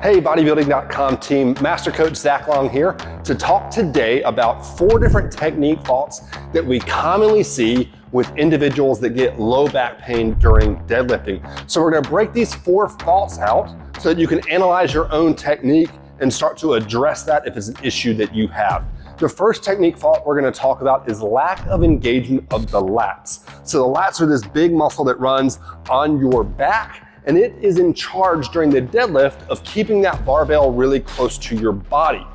Hey, Bodybuilding.com team, Master Coach Zach Long here to talk today about 4 different technique faults that we commonly see with individuals that get low back pain during deadlifting. So we're gonna break these 4 faults out so that you can analyze your own technique and start to address that if it's an issue that you have. The first technique fault we're gonna talk about is lack of engagement of the lats. So the lats are this big muscle that runs on your back, and it is in charge during the deadlift of keeping that barbell really close to your body.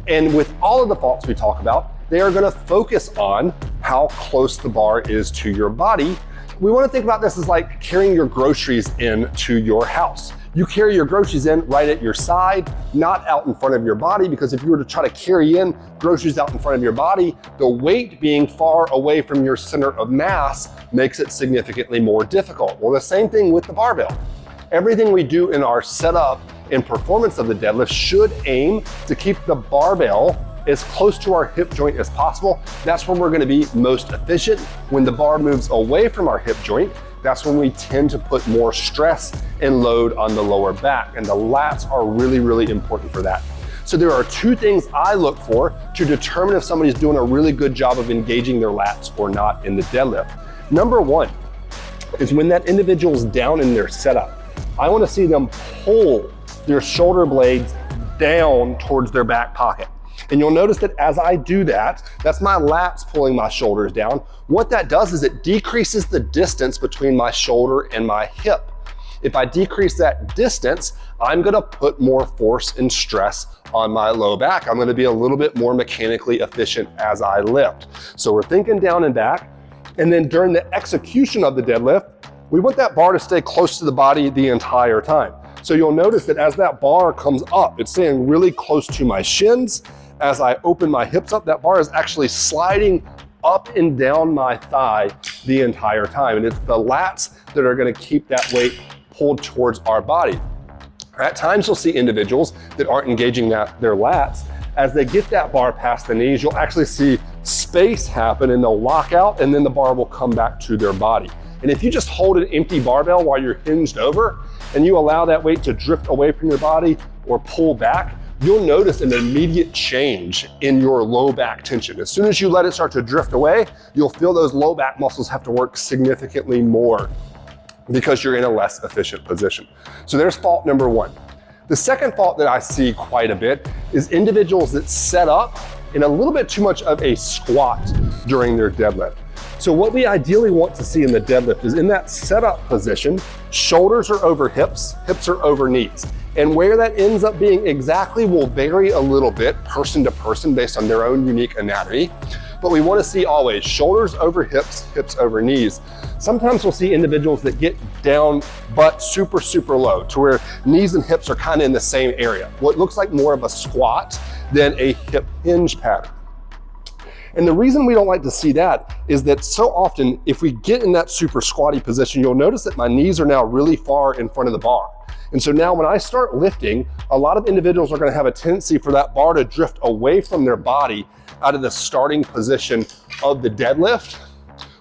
And with all of the faults we talk about, they are gonna focus on how close the bar is to your body. We wanna think about this as like carrying your groceries into your house. You carry your groceries in right at your side, not out in front of your body, because if you were to try to carry in groceries out in front of your body, the weight being far away from your center of mass makes it significantly more difficult. Well, the same thing with the barbell. Everything we do in our setup and performance of the deadlift should aim to keep the barbell as close to our hip joint as possible. That's when we're gonna be most efficient. When the bar moves away from our hip joint, that's when we tend to put more stress and load on the lower back, and the lats are really, really important for that. So there are 2 things I look for to determine if somebody's doing a really good job of engaging their lats or not in the deadlift. Number 1 is when that individual's down in their setup. I wanna see them pull their shoulder blades down towards their back pocket. And you'll notice that as I do that, that's my lats pulling my shoulders down. What that does is it decreases the distance between my shoulder and my hip. If I decrease that distance, I'm gonna put more force and stress on my low back. I'm gonna be a little bit more mechanically efficient as I lift. So we're thinking down and back. And then during the execution of the deadlift, we want that bar to stay close to the body the entire time. So you'll notice that as that bar comes up, it's staying really close to my shins. As I open my hips up, that bar is actually sliding up and down my thigh the entire time. And it's the lats that are gonna keep that weight pulled towards our body. At times you'll see individuals that aren't engaging their lats. As they get that bar past the knees, you'll actually see space happen and they'll lock out, and then the bar will come back to their body. And if you just hold an empty barbell while you're hinged over and you allow that weight to drift away from your body or pull back, you'll notice an immediate change in your low back tension. As soon as you let it start to drift away, you'll feel those low back muscles have to work significantly more because you're in a less efficient position. So there's fault number 1. The second fault that I see quite a bit is individuals that set up in a little bit too much of a squat during their deadlift. So what we ideally want to see in the deadlift is in that setup position, shoulders are over hips, hips are over knees. And where that ends up being exactly will vary a little bit person to person based on their own unique anatomy. But we want to see always shoulders over hips, hips over knees. Sometimes we'll see individuals that get down but super, super low to where knees and hips are kind of in the same area. What looks like more of a squat than a hip hinge pattern. And the reason we don't like to see that is that so often if we get in that super squatty position, you'll notice that my knees are now really far in front of the bar. And so now when I start lifting, a lot of individuals are gonna have a tendency for that bar to drift away from their body out of the starting position of the deadlift,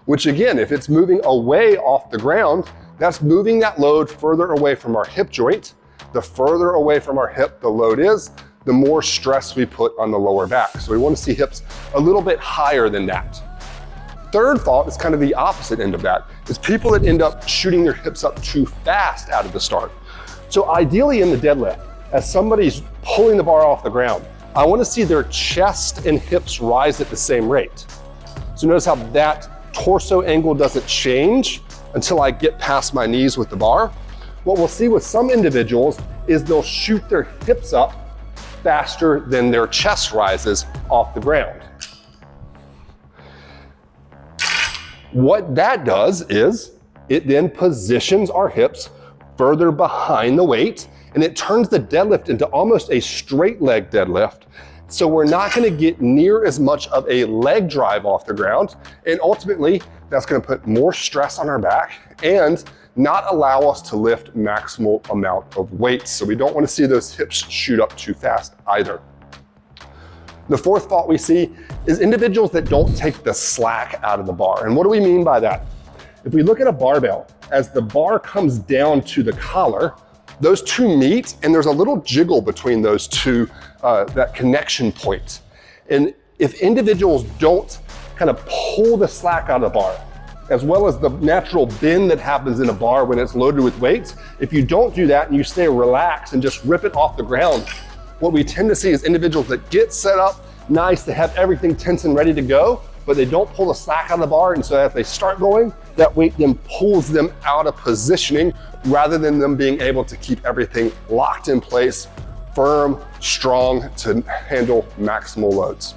which again, if it's moving away off the ground, that's moving that load further away from our hip joint. The further away from our hip the load is, the more stress we put on the lower back. So we want to see hips a little bit higher than that. Third fault is kind of the opposite end of that. It's people that end up shooting their hips up too fast out of the start. So ideally in the deadlift, as somebody's pulling the bar off the ground, I want to see their chest and hips rise at the same rate. So notice how that torso angle doesn't change until I get past my knees with the bar. What we'll see with some individuals is they'll shoot their hips up faster than their chest rises off the ground. What that does is it then positions our hips further behind the weight, and it turns the deadlift into almost a straight leg deadlift. So we're not gonna get near as much of a leg drive off the ground, and ultimately that's gonna put more stress on our back and not allow us to lift maximal amount of weight. So we don't want to see those hips shoot up too fast either. The fourth fault we see is individuals that don't take the slack out of the bar. And what do we mean by that? If we look at a barbell, as the bar comes down to the collar, those two meet and there's a little jiggle between those two, that connection point. And if individuals don't kind of pull the slack out of the bar, as well as the natural bend that happens in a bar when it's loaded with weights, if you don't do that and you stay relaxed and just rip it off the ground, what we tend to see is individuals that get set up nice, they have everything tense and ready to go, but they don't pull the slack out of the bar, and so as they start going, that weight then pulls them out of positioning rather than them being able to keep everything locked in place, firm, strong to handle maximal loads.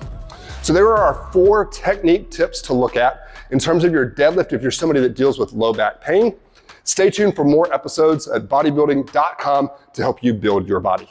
So there are our 4 technique tips to look at in terms of your deadlift if you're somebody that deals with low back pain. Stay tuned for more episodes at Bodybuilding.com to help you build your body.